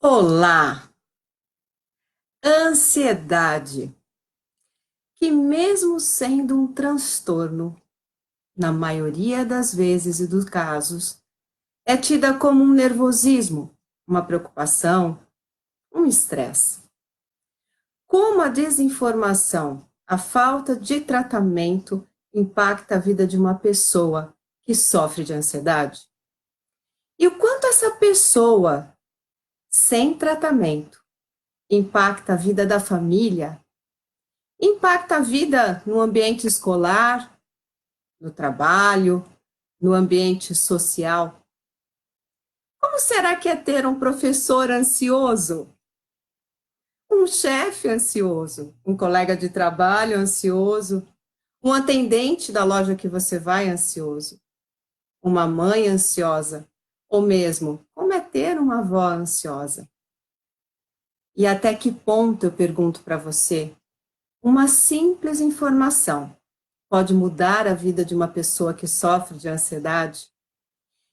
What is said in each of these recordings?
Olá! Ansiedade, que mesmo sendo um transtorno, na maioria das vezes e dos casos, é tida como um nervosismo, uma preocupação, um estresse. Como a desinformação, a falta de tratamento impacta a vida de uma pessoa que sofre de ansiedade? E o quanto essa pessoa, sem tratamento, impacta a vida da família, impacta a vida no ambiente escolar, no trabalho, no ambiente social. Como será que é ter um professor ansioso? Um chefe ansioso? Um colega de trabalho ansioso? Um atendente da loja que você vai ansioso? Uma mãe ansiosa? Ou mesmo, como é ter uma avó ansiosa? E até que ponto, eu pergunto para você, uma simples informação pode mudar a vida de uma pessoa que sofre de ansiedade?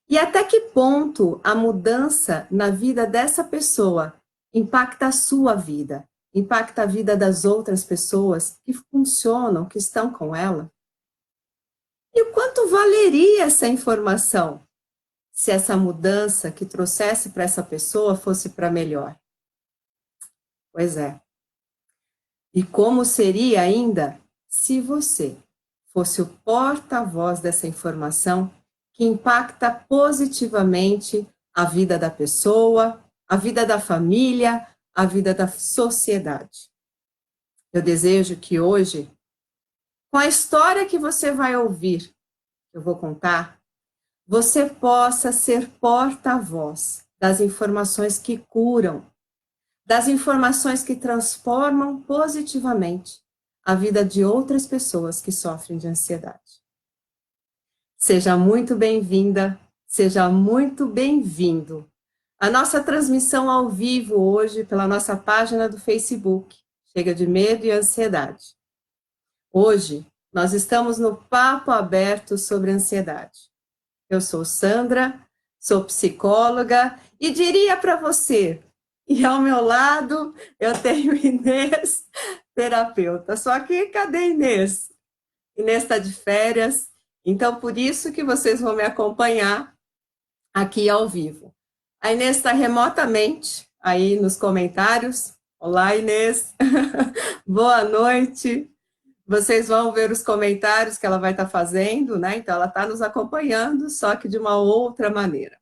E até que ponto a mudança na vida dessa pessoa impacta a sua vida, impacta a vida das outras pessoas que funcionam, que estão com ela? E o quanto valeria essa informação se essa mudança que trouxesse para essa pessoa fosse para melhor? Pois é. E como seria ainda se você fosse o porta-voz dessa informação que impacta positivamente a vida da pessoa, a vida da família, a vida da sociedade? Eu desejo que hoje, com a história que você vai ouvir, eu vou contar, você possa ser porta-voz das informações que curam, das informações que transformam positivamente a vida de outras pessoas que sofrem de ansiedade. Seja muito bem-vinda, seja muito bem-vindo. A nossa transmissão ao vivo hoje pela nossa página do Facebook, Chega de Medo e Ansiedade. Hoje, nós estamos no Papo Aberto sobre Ansiedade. Eu sou Sandra, sou psicóloga e diria para você, e ao meu lado eu tenho Inês, terapeuta. Só que cadê Inês? Inês está de férias, então por isso que vocês vão me acompanhar aqui ao vivo. A Inês está remotamente aí nos comentários. Olá, Inês. Boa noite. Vocês vão ver os comentários que ela vai estar fazendo, né? Então, ela está nos acompanhando, só que de uma outra maneira.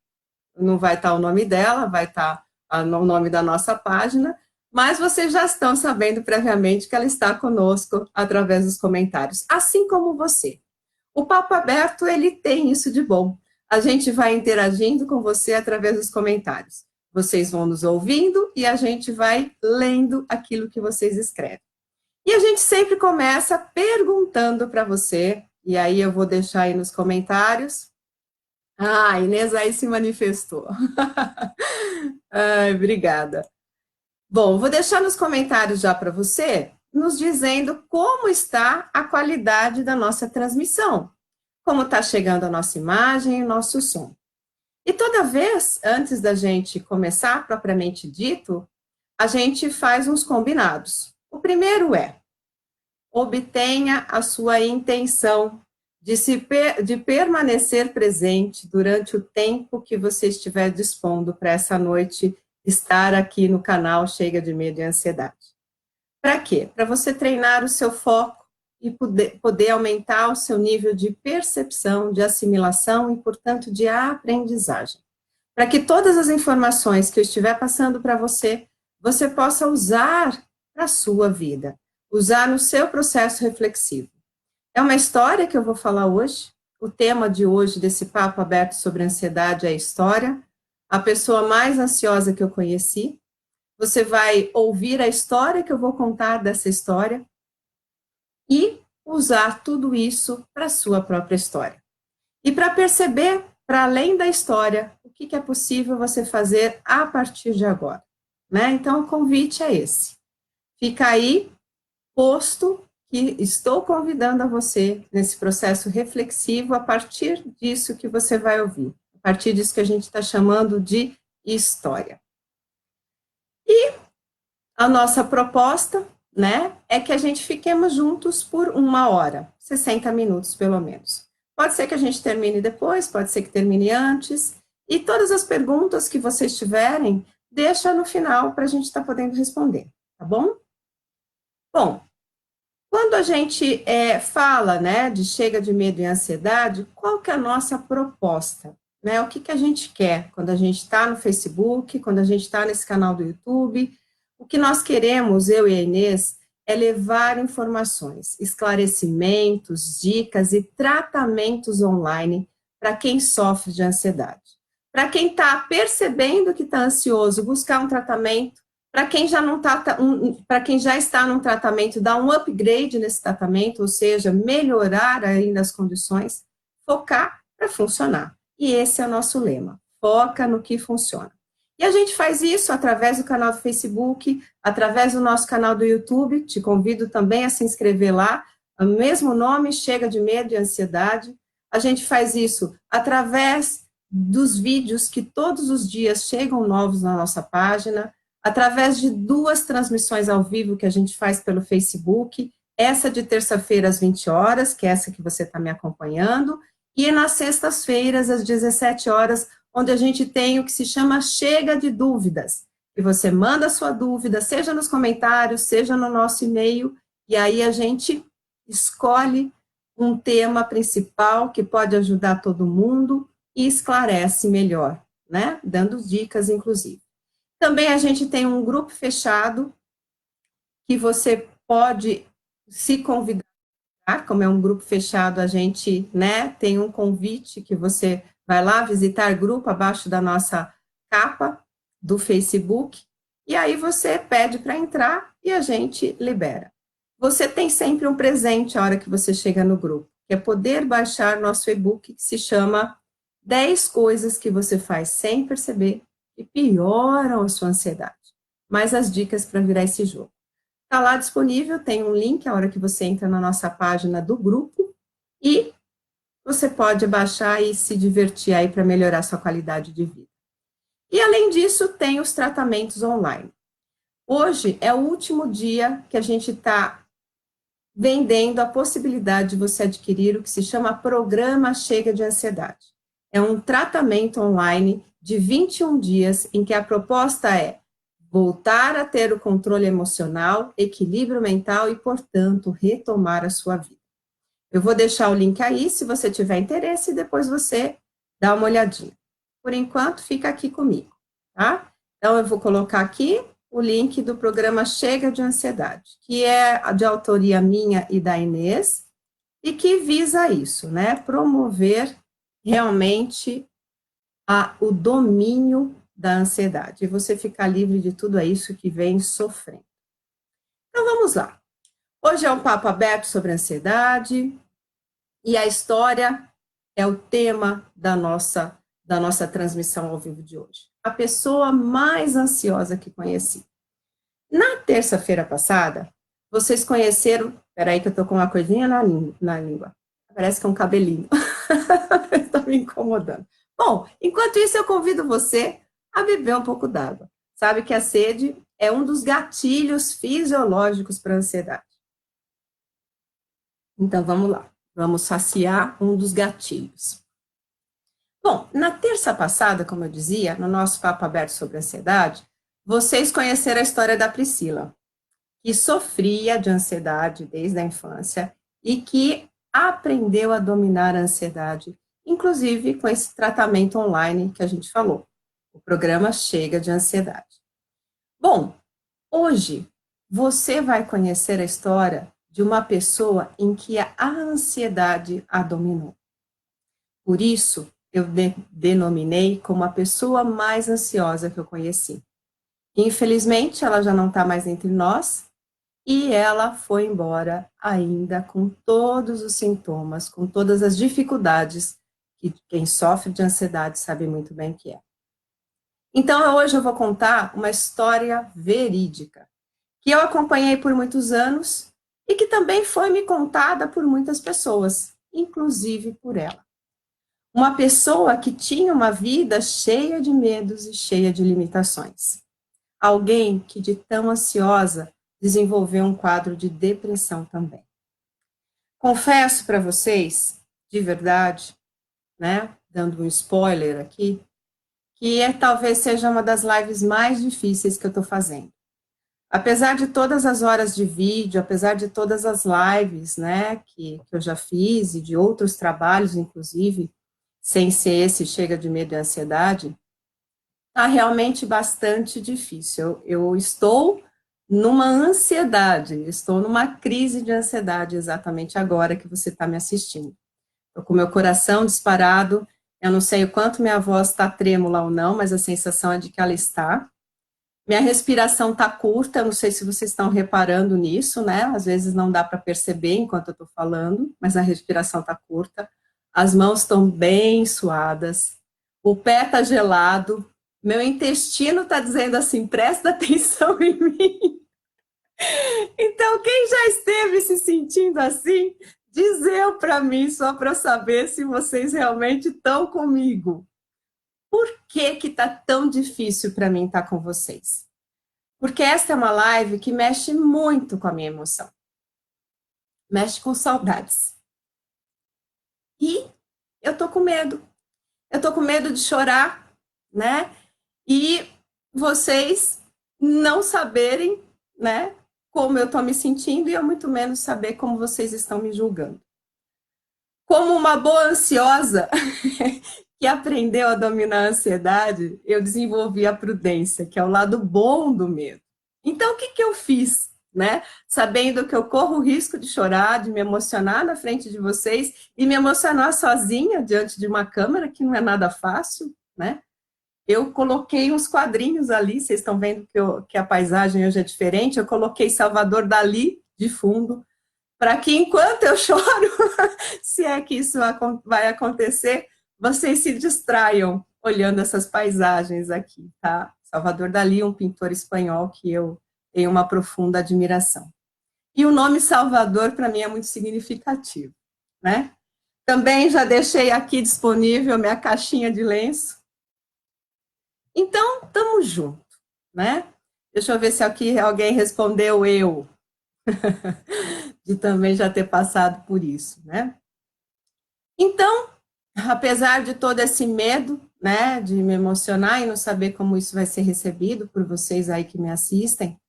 Não vai estar o nome dela, vai estar o nome da nossa página, mas vocês já estão sabendo previamente que ela está conosco através dos comentários, assim como você. O Papo Aberto, ele tem isso de bom. A gente vai interagindo com você através dos comentários. Vocês vão nos ouvindo e a gente vai lendo aquilo que vocês escrevem. E a gente sempre começa perguntando para você, e aí eu vou deixar aí nos comentários. Ah, a Inês aí se manifestou. Ai, obrigada. Bom, vou deixar nos comentários já para você, nos dizendo como está a qualidade da nossa transmissão, como está chegando a nossa imagem e o nosso som. E toda vez, antes da gente começar propriamente dito, a gente faz uns combinados. O primeiro é: obtenha a sua intenção de permanecer presente durante o tempo que você estiver dispondo para essa noite estar aqui no canal Chega de Medo e Ansiedade. Para quê? Para você treinar o seu foco e poder aumentar o seu nível de percepção, de assimilação e, portanto, de aprendizagem. Para que todas as informações que eu estiver passando para você, você possa usar para a sua vida, usar no seu processo reflexivo. É uma história que eu vou falar hoje. O tema de hoje desse papo aberto sobre ansiedade é a história. A pessoa mais ansiosa que eu conheci. Você vai ouvir a história que eu vou contar dessa história e usar tudo isso para a sua própria história. E para perceber, para além da história, o que é possível você fazer a partir de agora. Né? Então, o convite é esse. Fica aí posto que estou convidando a você nesse processo reflexivo a partir disso que você vai ouvir, a partir disso que a gente está chamando de história. E a nossa proposta, né, é que a gente fiquemos juntos por 1 hora, 60 minutos pelo menos. Pode ser que a gente termine depois, pode ser que termine antes, e todas as perguntas que vocês tiverem, deixa no final para a gente estar podendo responder, tá bom? Bom, quando a gente fala, né, de chega de medo e ansiedade, qual que é a nossa proposta? Né? O que, que a gente quer quando a gente está no Facebook, quando a gente está nesse canal do YouTube? O que nós queremos, eu e a Inês, é levar informações, esclarecimentos, dicas e tratamentos online para quem sofre de ansiedade. Para quem está percebendo que está ansioso, buscar um tratamento. Para quem já não tá, para quem já está num tratamento, dar um upgrade nesse tratamento, ou seja, melhorar ainda as condições, focar para funcionar. E esse é o nosso lema: foca no que funciona. E a gente faz isso através do canal do Facebook, através do nosso canal do YouTube. Te convido também a se inscrever lá. O mesmo nome, Chega de Medo e Ansiedade. A gente faz isso através dos vídeos que todos os dias chegam novos na nossa página, através de 2 transmissões ao vivo que a gente faz pelo Facebook, essa de terça-feira às 20 horas, que é essa que você está me acompanhando, e nas sextas-feiras às 17 horas, onde a gente tem o que se chama Chega de Dúvidas, que você manda a sua dúvida, seja nos comentários, seja no nosso e-mail, e aí a gente escolhe um tema principal que pode ajudar todo mundo e esclarece melhor, né? Dando dicas, inclusive. Também a gente tem um grupo fechado que você pode se convidar, como é um grupo fechado, a gente, né, tem um convite que você vai lá visitar grupo abaixo da nossa capa do Facebook, e aí você pede para entrar e a gente libera. Você tem sempre um presente a hora que você chega no grupo, que é poder baixar nosso e-book que se chama 10 coisas que você faz sem perceber e pioram a sua ansiedade. Mais as dicas para virar esse jogo. Está lá disponível, tem um link a hora que você entra na nossa página do grupo e você pode baixar e se divertir aí para melhorar sua qualidade de vida. E além disso, tem os tratamentos online. Hoje é o último dia que a gente está vendendo a possibilidade de você adquirir o que se chama Programa Chega de Ansiedade. É um tratamento online de 21 dias em que a proposta é voltar a ter o controle emocional, equilíbrio mental e, portanto, retomar a sua vida. Eu vou deixar o link aí, se você tiver interesse, e depois você dá uma olhadinha. Por enquanto, fica aqui comigo, tá? Então, eu vou colocar aqui o link do programa Chega de Ansiedade, que é de autoria minha e da Inês, e que visa isso, né? Promover realmente o domínio da ansiedade, e você ficar livre de tudo isso que vem sofrendo. Então, vamos lá. Hoje é um papo aberto sobre ansiedade, e a história é o tema da nossa transmissão ao vivo de hoje. A pessoa mais ansiosa que conheci. Na terça-feira passada, vocês conheceram... Peraí que eu tô com uma coisinha na língua. Parece que é um cabelinho. Está me incomodando. Bom, enquanto isso, eu convido você a beber um pouco d'água. Sabe que a sede é um dos gatilhos fisiológicos para a ansiedade. Então, vamos lá. Vamos saciar um dos gatilhos. Bom, na terça passada, como eu dizia, no nosso papo aberto sobre ansiedade, vocês conheceram a história da Priscila, que sofria de ansiedade desde a infância e que aprendeu a dominar a ansiedade, inclusive com esse tratamento online que a gente falou, o programa Chega de Ansiedade. Bom, hoje você vai conhecer a história de uma pessoa em que a ansiedade a dominou. Por isso, eu denominei como a pessoa mais ansiosa que eu conheci. Infelizmente, ela já não está mais entre nós, e ela foi embora ainda com todos os sintomas, com todas as dificuldades que quem sofre de ansiedade sabe muito bem que é. Então, hoje eu vou contar uma história verídica, que eu acompanhei por muitos anos e que também foi me contada por muitas pessoas, inclusive por ela. Uma pessoa que tinha uma vida cheia de medos e cheia de limitações. alguém que de tão ansiosa desenvolveu um quadro de depressão também. Confesso para vocês, de verdade, né, dando um spoiler aqui, que talvez seja uma das lives mais difíceis que eu estou fazendo. Apesar de todas as horas de vídeo, apesar de todas as lives, né, que eu já fiz e de outros trabalhos, inclusive, sem ser esse Chega de Medo e Ansiedade, está realmente bastante difícil. Eu estou numa ansiedade, estou numa crise de ansiedade exatamente agora que você está me assistindo. Estou com meu coração disparado, eu não sei o quanto minha voz está trêmula ou não, mas a sensação é de que ela está. Minha respiração está curta, eu não sei se vocês estão reparando nisso, né? Às vezes não dá para perceber enquanto eu estou falando, mas a respiração está curta. As mãos estão bem suadas, o pé está gelado, meu intestino está dizendo assim, presta atenção em mim. Então, quem já esteve se sentindo assim, dizeu para mim, só para saber se vocês realmente estão comigo. Por que que tá tão difícil para mim estar com vocês? Porque esta é uma live que mexe muito com a minha emoção. Mexe com saudades. E eu tô com medo. Eu tô com medo de chorar, né? E vocês não saberem, né, como eu tô me sentindo e eu muito menos saber como vocês estão me julgando. Como uma boa ansiosa que aprendeu a dominar a ansiedade, eu desenvolvi a prudência, que é o lado bom do medo. Então, o que que eu fiz, né? Sabendo que eu corro o risco de chorar, de me emocionar na frente de vocês e me emocionar sozinha diante de uma câmera, que não é nada fácil, né? Eu coloquei uns quadrinhos ali, vocês estão vendo que a paisagem hoje é diferente, eu coloquei Salvador Dalí de fundo, para que enquanto eu choro, se é que isso vai acontecer, vocês se distraiam olhando essas paisagens aqui, tá? Salvador Dalí, um pintor espanhol que eu tenho uma profunda admiração. E o nome Salvador, para mim, é muito significativo, né? Também já deixei aqui disponível minha caixinha de lenço. Então, estamos juntos, né? Deixa eu ver se aqui alguém respondeu eu, de também já ter passado por isso, né? Então, apesar de todo esse medo, né, de me emocionar e não saber como isso vai ser recebido por vocês aí que me assistem,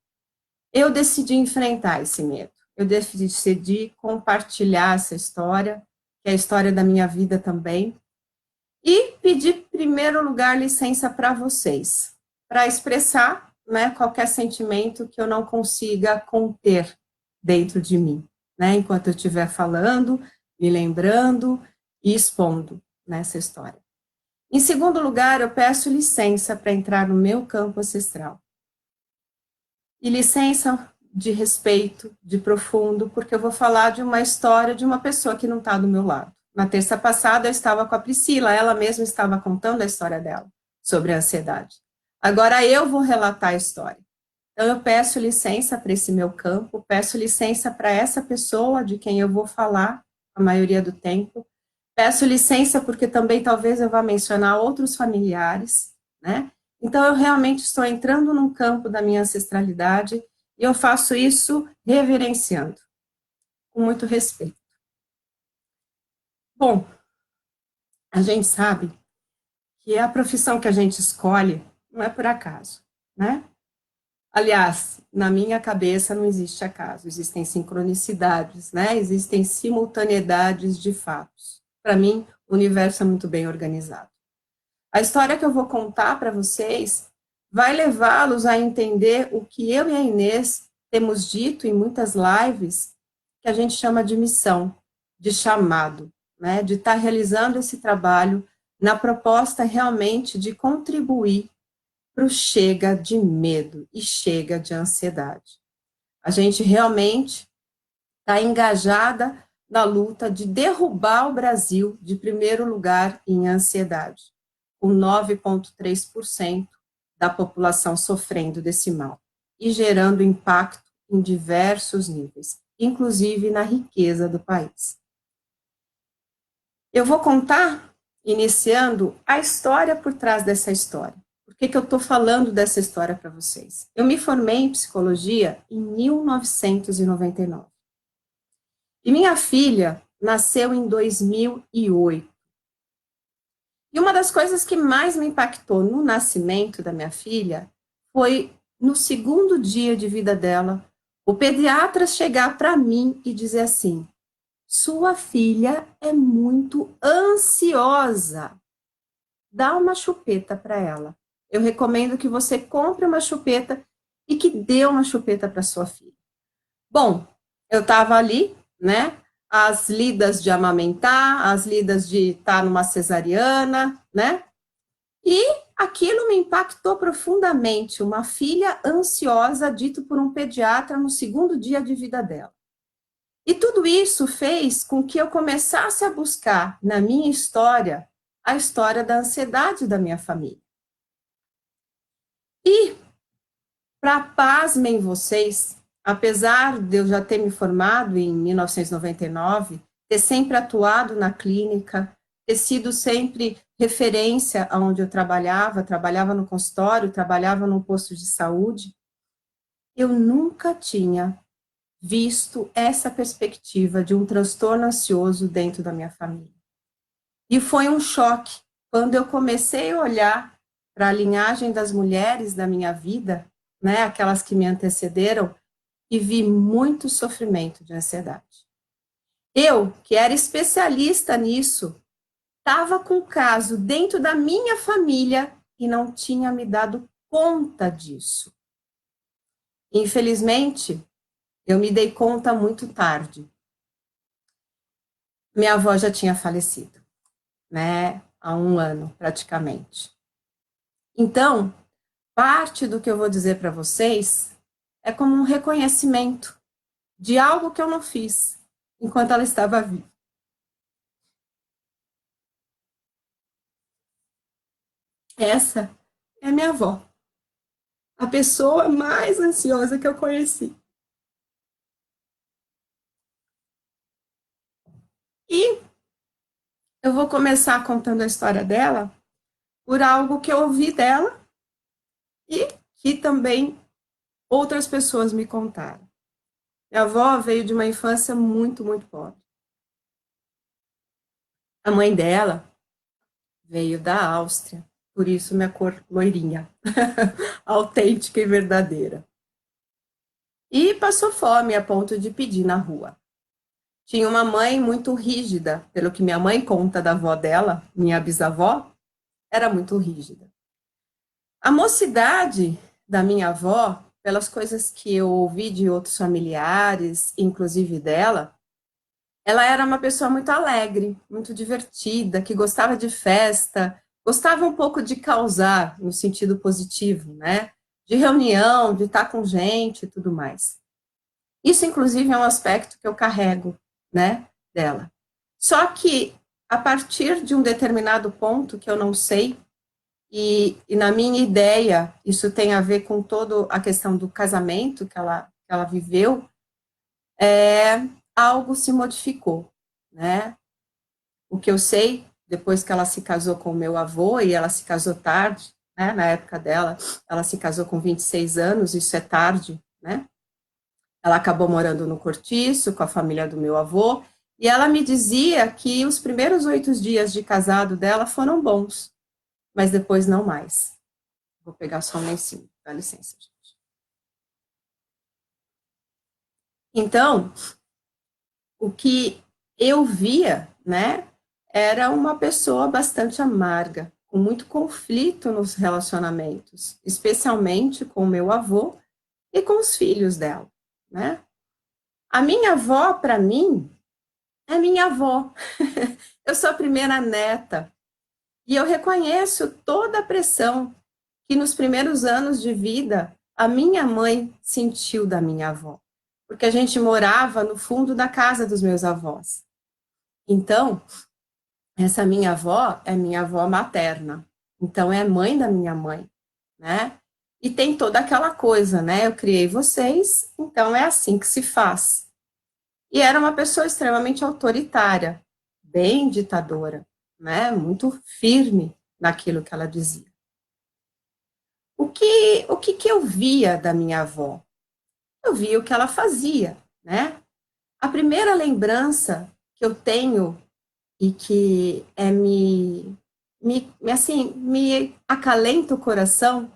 eu decidi enfrentar esse medo. Eu decidi compartilhar essa história, que é a história da minha vida também, e pedir, em primeiro lugar, licença para vocês, para expressar, né, qualquer sentimento que eu não consiga conter dentro de mim, né, enquanto eu estiver falando, me lembrando e expondo nessa história. Em segundo lugar, eu peço licença para entrar no meu campo ancestral. E licença de respeito, de profundo, porque eu vou falar de uma história de uma pessoa que não está do meu lado. Na terça passada eu estava com a Priscila, ela mesma estava contando a história dela, sobre a ansiedade. Agora eu vou relatar a história. Então eu peço licença para esse meu campo, peço licença para essa pessoa de quem eu vou falar a maioria do tempo, peço licença porque também talvez eu vá mencionar outros familiares, né? Então eu realmente estou entrando num campo da minha ancestralidade e eu faço isso reverenciando, com muito respeito. Bom, a gente sabe que a profissão que a gente escolhe não é por acaso, né? Aliás, na minha cabeça não existe acaso, existem sincronicidades, né? Existem simultaneidades de fatos. Para mim, o universo é muito bem organizado. A história que eu vou contar para vocês vai levá-los a entender o que eu e a Inês temos dito em muitas lives, que a gente chama de missão, de chamado, né? De estar realizando esse trabalho na proposta realmente de contribuir para o chega de medo e chega de ansiedade. A gente realmente está engajada na luta de derrubar o Brasil de primeiro lugar em ansiedade, com 9,3% da população sofrendo desse mal e gerando impacto em diversos níveis, inclusive na riqueza do país. Eu vou contar, iniciando, a história por trás dessa história, por que eu estou falando dessa história para vocês? Eu me formei em psicologia em 1999. E minha filha nasceu em 2008. E uma das coisas que mais me impactou no nascimento da minha filha foi no segundo dia de vida dela, o pediatra chegar para mim e dizer assim: sua filha é muito ansiosa. Dá uma chupeta para ela. Eu recomendo que você compre uma chupeta e que dê uma chupeta para sua filha. Bom, eu estava ali, né? As lidas de amamentar, as lidas de estar numa cesariana, né? E aquilo me impactou profundamente. Uma filha ansiosa, dito por um pediatra no segundo dia de vida dela. E tudo isso fez com que eu começasse a buscar na minha história a história da ansiedade da minha família. E, para pasmem vocês, apesar de eu já ter me formado em 1999, ter sempre atuado na clínica, ter sido sempre referência aonde eu trabalhava no consultório, trabalhava num posto de saúde, eu nunca tinha visto essa perspectiva de um transtorno ansioso dentro da minha família. E foi um choque quando eu comecei a olhar para a linhagem das mulheres da minha vida, né, aquelas que me antecederam, e vi muito sofrimento de ansiedade. Eu, que era especialista nisso, estava com o caso dentro da minha família e não tinha me dado conta disso. Infelizmente, eu me dei conta muito tarde. Minha avó já tinha falecido, né, há um ano praticamente. Então, parte do que eu vou dizer para vocês é como um reconhecimento de algo que eu não fiz enquanto ela estava viva. Essa é minha avó, a pessoa mais ansiosa que eu conheci. E eu vou começar contando a história dela por algo que eu ouvi dela e que também outras pessoas me contaram. Minha avó veio de uma infância muito, muito pobre. A mãe dela veio da Áustria, por isso minha cor loirinha, autêntica e verdadeira. E passou fome a ponto de pedir na rua. Tinha uma mãe muito rígida, pelo que minha mãe conta da avó dela, minha bisavó, era muito rígida. A mocidade da minha avó, pelas coisas que eu ouvi de outros familiares, inclusive dela, ela era uma pessoa muito alegre, muito divertida, que gostava de festa, gostava um pouco de causar, no sentido positivo, né? De reunião, de estar com gente e tudo mais. Isso, inclusive, é um aspecto que eu carrego, né, dela. Só que, a partir de um determinado ponto, que eu não sei, e na minha ideia, isso tem a ver com toda a questão do casamento que ela viveu, algo se modificou, né? O que eu sei, depois que ela se casou com o meu avô, e ela se casou tarde, né, na época dela, ela se casou com 26 anos, isso é tarde, né? Ela acabou morando no Cortiço, com a família do meu avô, e ela me dizia que os primeiros 8 dias de casado dela foram bons, mas depois não mais. Vou pegar só um lencinho, dá licença, gente. Então, o que eu via, né, era uma pessoa bastante amarga, com muito conflito nos relacionamentos, especialmente com o meu avô e com os filhos dela, né? A minha avó, para mim, é minha avó. Eu sou a primeira neta e eu reconheço toda a pressão que nos primeiros anos de vida a minha mãe sentiu da minha avó, porque a gente morava no fundo da casa dos meus avós. Então, essa minha avó é minha avó materna, então é mãe da minha mãe, né? E tem toda aquela coisa, né? Eu criei vocês, então é assim que se faz. E era uma pessoa extremamente autoritária, bem ditadora, né? Muito firme naquilo que ela dizia. que eu via da minha avó? Eu via o que ela fazia, né? A primeira lembrança que eu tenho e que assim, me acalenta o coração,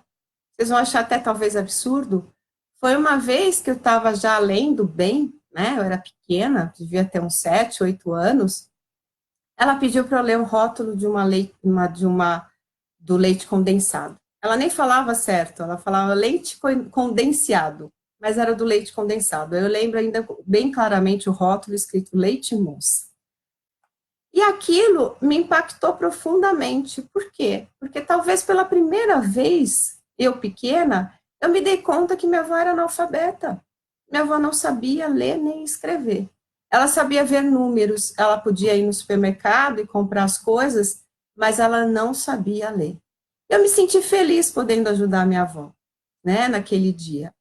vocês vão achar até talvez absurdo, foi uma vez que eu estava já lendo bem, né? Eu era pequena, devia ter uns 7, 8 anos. Ela pediu para eu ler o rótulo de do leite condensado. Ela nem falava certo, ela falava leite condensado, mas era do leite condensado. Eu lembro ainda bem claramente o rótulo escrito leite moça. E aquilo me impactou profundamente. Por quê? Porque talvez pela primeira vez, eu pequena, eu me dei conta que minha avó era analfabeta. Minha avó não sabia ler nem escrever. Ela sabia ver números, ela podia ir no supermercado e comprar as coisas, mas ela não sabia ler. Eu me senti feliz podendo ajudar minha avó, né, naquele dia.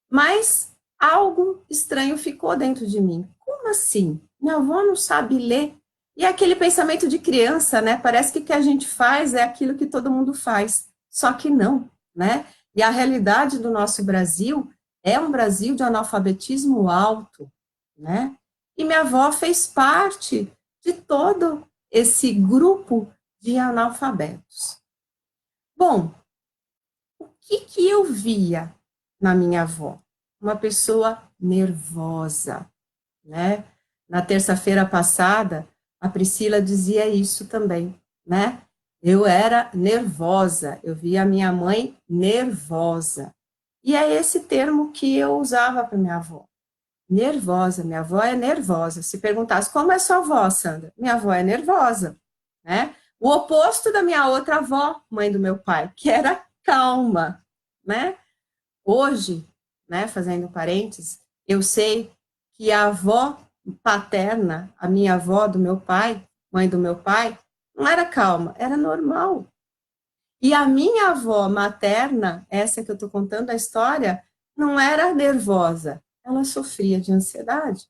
Mas algo estranho ficou dentro de mim. Como assim? Minha avó não sabe ler? E é aquele pensamento de criança, né? Parece que o que a gente faz é aquilo que todo mundo faz. Só que não, né? E a realidade do nosso Brasil é um Brasil de analfabetismo alto, né? E minha avó fez parte de todo esse grupo de analfabetos. Bom, o que eu via na minha avó? Uma pessoa nervosa, né? Na terça-feira passada, a Priscila dizia isso também, né? Eu era nervosa, eu via a minha mãe nervosa. E é esse termo que eu usava para minha avó. Nervosa, minha avó é nervosa. Se perguntasse como é sua avó, Sandra? Minha avó é nervosa, né? O oposto da minha outra avó, mãe do meu pai, que era calma, né? Hoje, né, fazendo parênteses, eu sei que a avó paterna, a minha avó do meu pai, mãe do meu pai, não era calma, era normal. E a minha avó materna, essa que eu estou contando a história, não era nervosa, ela sofria de ansiedade.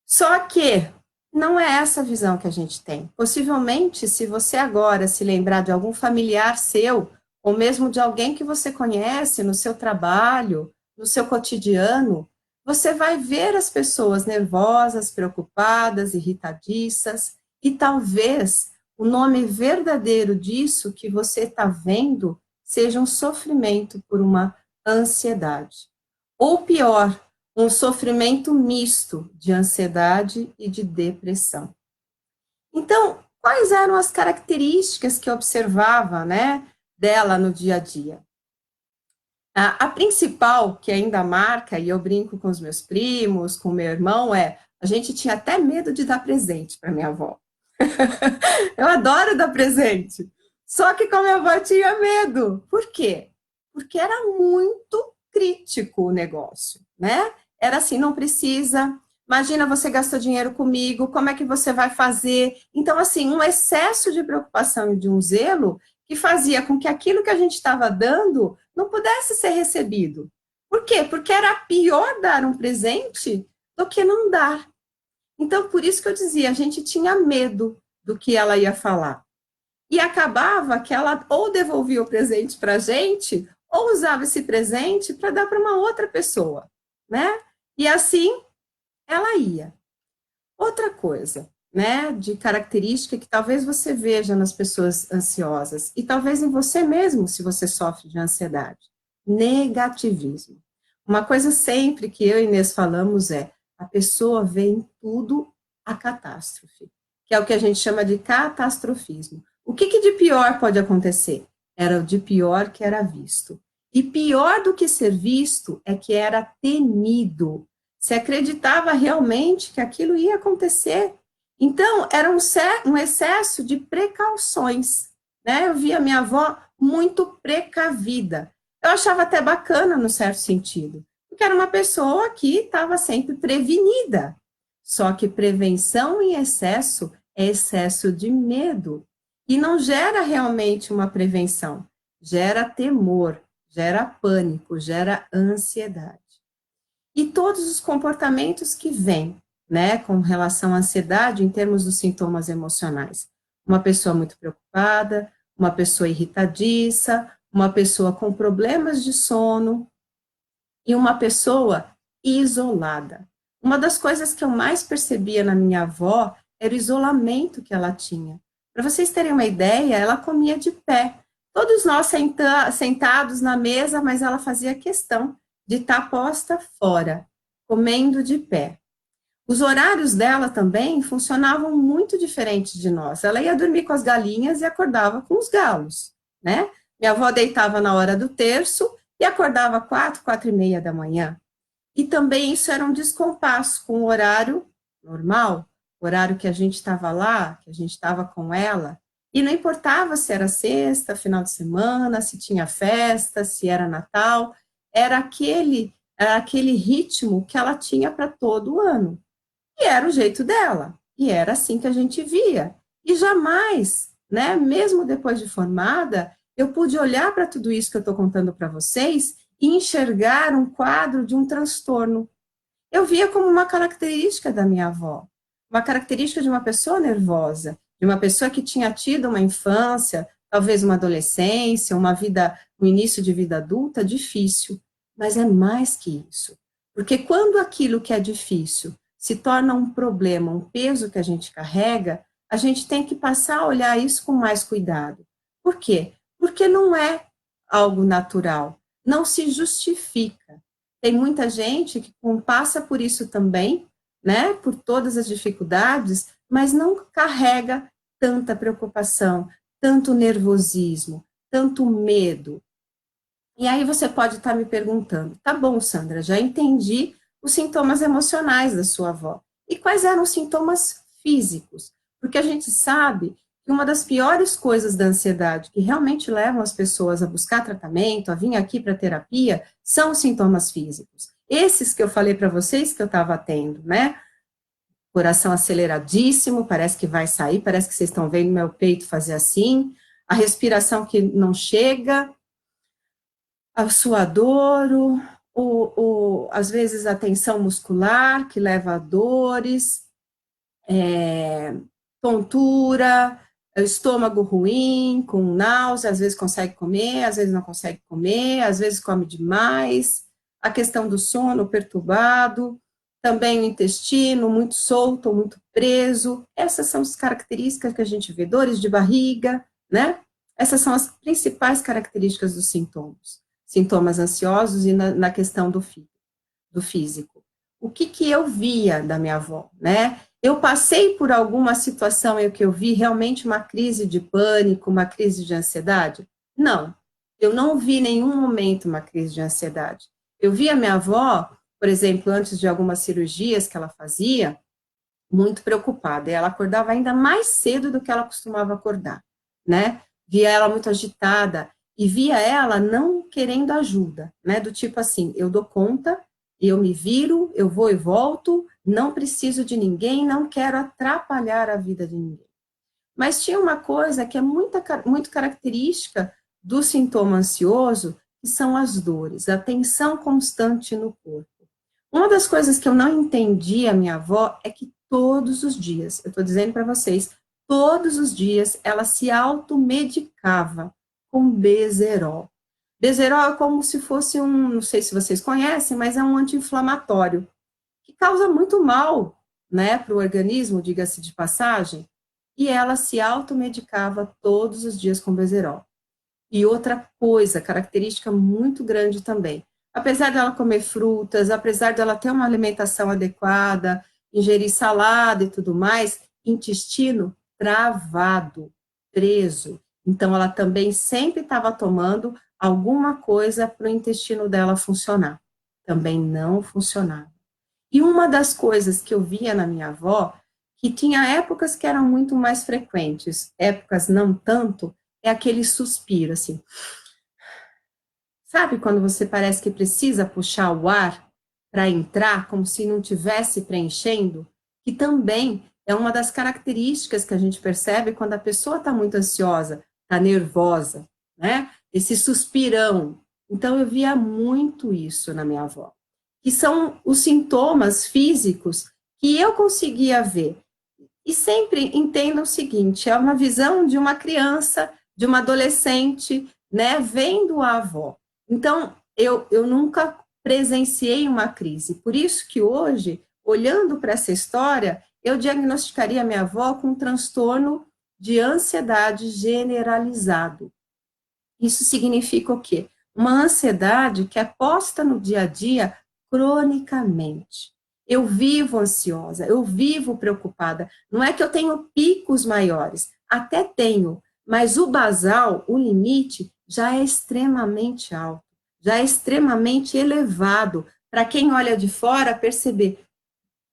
Só que não é essa a visão que a gente tem. Possivelmente, se você agora se lembrar de algum familiar seu, ou mesmo de alguém que você conhece no seu trabalho, no seu cotidiano, você vai ver as pessoas nervosas, preocupadas, irritadiças, e talvez o nome verdadeiro disso que você está vendo seja um sofrimento por uma ansiedade. Ou pior, um sofrimento misto de ansiedade e de depressão. Então, quais eram as características que eu observava, né, dela no dia a dia? A principal, que ainda marca, e eu brinco com os meus primos, com meu irmão, a gente tinha até medo de dar presente para minha avó. Eu adoro dar presente. Só que com a minha avó eu tinha medo. Por quê? Porque era muito crítico o negócio, né? Era assim, não precisa. Imagina, você gastou dinheiro comigo, como é que você vai fazer? Então, assim, um excesso de preocupação e de um zelo que fazia com que aquilo que a gente estava dando não pudesse ser recebido. Por quê? Porque era pior dar um presente do que não dar. Então, por isso que eu dizia, a gente tinha medo do que ela ia falar. E acabava que ela ou devolvia o presente para a gente, ou usava esse presente para dar para uma outra pessoa, né? E assim ela ia. Outra coisa, né, de característica que talvez você veja nas pessoas ansiosas, e talvez em você mesmo, se você sofre de ansiedade, negativismo. Uma coisa sempre que eu e Inês falamos a pessoa vê em tudo a catástrofe, que é o que a gente chama de catastrofismo. O que de pior pode acontecer? Era o de pior que era visto. E pior do que ser visto é que era temido. Se acreditava realmente que aquilo ia acontecer. Então, era um excesso de precauções, né? Eu via minha avó muito precavida. Eu achava até bacana, no certo sentido, porque era uma pessoa que estava sempre prevenida. Só que prevenção em excesso é excesso de medo. E não gera realmente uma prevenção, gera temor, gera pânico, gera ansiedade. E todos os comportamentos que vêm, né, com relação à ansiedade em termos dos sintomas emocionais. Uma pessoa muito preocupada, uma pessoa irritadiça, uma pessoa com problemas de sono e uma pessoa isolada. Uma das coisas que eu mais percebia na minha avó era o isolamento que ela tinha. Para vocês terem uma ideia, ela comia de pé. Todos nós sentados na mesa, mas ela fazia questão de estar posta fora, comendo de pé. Os horários dela também funcionavam muito diferente de nós. Ela ia dormir com as galinhas e acordava com os galos, né? Minha avó deitava na hora do terço e acordava 4h, 4h30 da manhã. E também isso era um descompasso com o horário normal, o horário que a gente estava lá, que a gente estava com ela. E não importava se era sexta, final de semana, se tinha festa, se era Natal, era aquele ritmo que ela tinha para todo o ano. E era o jeito dela, e era assim que a gente via. E jamais, né, mesmo depois de formada, eu pude olhar para tudo isso que eu estou contando para vocês e enxergar um quadro de um transtorno. Eu via como uma característica da minha avó, uma característica de uma pessoa nervosa, de uma pessoa que tinha tido uma infância, talvez uma adolescência, uma vida, um início de vida adulta difícil. Mas é mais que isso. Porque quando aquilo que é difícil se torna um problema, um peso que a gente carrega, a gente tem que passar a olhar isso com mais cuidado. Por quê? Porque não é algo natural, não se justifica. Tem muita gente que passa por isso também, né, por todas as dificuldades, mas não carrega tanta preocupação, tanto nervosismo, tanto medo. E aí você pode estar me perguntando, tá bom, Sandra, já entendi os sintomas emocionais da sua avó. E quais eram os sintomas físicos? Porque a gente sabe que uma das piores coisas da ansiedade que realmente levam as pessoas a buscar tratamento, a vir aqui para terapia, são os sintomas físicos. Esses que eu falei para vocês que eu estava tendo, né? Coração aceleradíssimo, parece que vai sair, parece que vocês estão vendo meu peito fazer assim, a respiração que não chega, a suadouro, às vezes a tensão muscular, que leva a dores, tontura, estômago ruim, com náusea, às vezes consegue comer, às vezes não consegue comer, às vezes come demais, a questão do sono perturbado, também o intestino muito solto, muito preso, essas são as características que a gente vê, dores de barriga, né? Essas são as principais características dos sintomas ansiosos e na questão do físico. O que eu via da minha avó, né? Eu passei por alguma situação em que eu vi realmente uma crise de pânico, uma crise de ansiedade? Não, eu não vi em nenhum momento uma crise de ansiedade. Eu vi a minha avó, por exemplo, antes de algumas cirurgias que ela fazia, muito preocupada, e ela acordava ainda mais cedo do que ela costumava acordar, né? Via ela muito agitada, e via ela não querendo ajuda, né? Do tipo assim, eu dou conta, eu me viro, eu vou e volto, não preciso de ninguém, não quero atrapalhar a vida de ninguém. Mas tinha uma coisa que é muito característica do sintoma ansioso, que são as dores, a tensão constante no corpo. Uma das coisas que eu não entendi a minha avó é que todos os dias, eu estou dizendo para vocês, todos os dias ela se automedicava com Bezerol. Bezerol é como se fosse não sei se vocês conhecem, mas é um anti-inflamatório, que causa muito mal, né, para o organismo, diga-se de passagem, e ela se automedicava todos os dias com Bezerol. E outra coisa, característica muito grande também, apesar dela comer frutas, apesar dela ter uma alimentação adequada, ingerir salada e tudo mais, intestino travado, preso. Então, ela também sempre estava tomando alguma coisa para o intestino dela funcionar. Também não funcionava. E uma das coisas que eu via na minha avó, que tinha épocas que eram muito mais frequentes, épocas não tanto, é aquele suspiro, assim. Sabe quando você parece que precisa puxar o ar para entrar, como se não tivesse preenchendo? Que também é uma das características que a gente percebe quando a pessoa está muito ansiosa, está nervosa, né? Esse suspirão. Então, eu via muito isso na minha avó, que são os sintomas físicos que eu conseguia ver. E sempre entenda o seguinte, é uma visão de uma criança, de uma adolescente, né, vendo a avó. Então, eu nunca presenciei uma crise, por isso que hoje, olhando para essa história, eu diagnosticaria minha avó com um transtorno de ansiedade generalizado. Isso significa o quê? Uma ansiedade que é posta no dia a dia cronicamente. Eu vivo ansiosa, eu vivo preocupada. Não é que eu tenho picos maiores, até tenho, mas o basal, o limite, já é extremamente alto, já é extremamente elevado. Para quem olha de fora, perceber,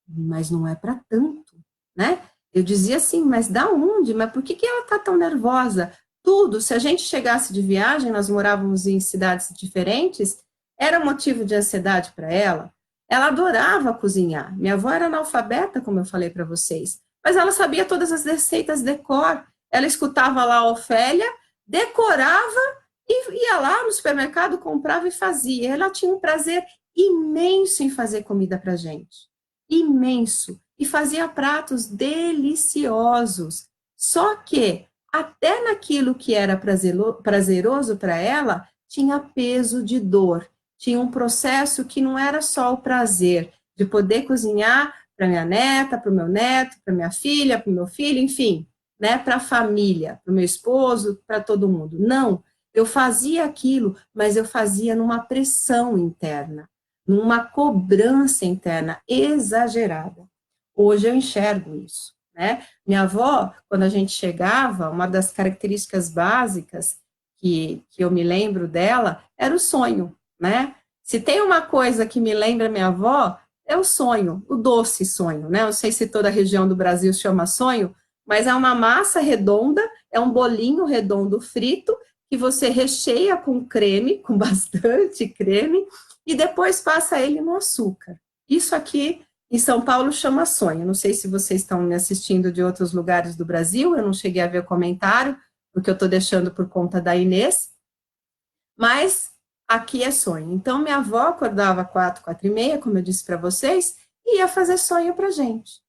mas não é para tanto, né? Eu dizia assim, mas da onde? Mas por que ela está tão nervosa? Tudo, se a gente chegasse de viagem, nós morávamos em cidades diferentes, era motivo de ansiedade para ela. Ela adorava cozinhar. Minha avó era analfabeta, como eu falei para vocês, mas ela sabia todas as receitas de cor. Ela escutava lá a Ofélia, decorava e ia lá no supermercado, comprava e fazia. Ela tinha um prazer imenso em fazer comida para gente, imenso, e fazia pratos deliciosos. Só que, até naquilo que era prazeroso para ela, tinha peso de dor, tinha um processo que não era só o prazer de poder cozinhar para minha neta, para o meu neto, para minha filha, para o meu filho, enfim, né, para a família, para o meu esposo, para todo mundo. Não, eu fazia aquilo, mas eu fazia numa pressão interna, numa cobrança interna exagerada. Hoje eu enxergo isso, né? Minha avó, quando a gente chegava, uma das características básicas que eu me lembro dela era o sonho, né? Se tem uma coisa que me lembra minha avó, é o sonho, o doce sonho, né? Eu não sei se toda a região do Brasil chama sonho, mas é uma massa redonda, é um bolinho redondo frito, que você recheia com creme, com bastante creme, e depois passa ele no açúcar. Isso aqui em São Paulo chama sonho. Não sei se vocês estão me assistindo de outros lugares do Brasil, eu não cheguei a ver o comentário, porque eu estou deixando por conta da Inês, mas aqui é sonho. Então, minha avó acordava 4h, 4h30, como eu disse para vocês, e ia fazer sonho para gente.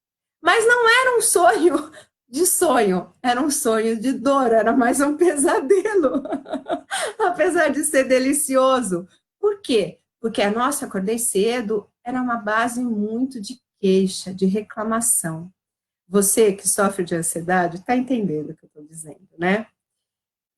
Mas não era um sonho de sonho, era um sonho de dor, era mais um pesadelo, apesar de ser delicioso. Por quê? Porque a nossa acordei cedo era uma base muito de queixa, de reclamação. Você que sofre de ansiedade está entendendo o que eu estou dizendo, né?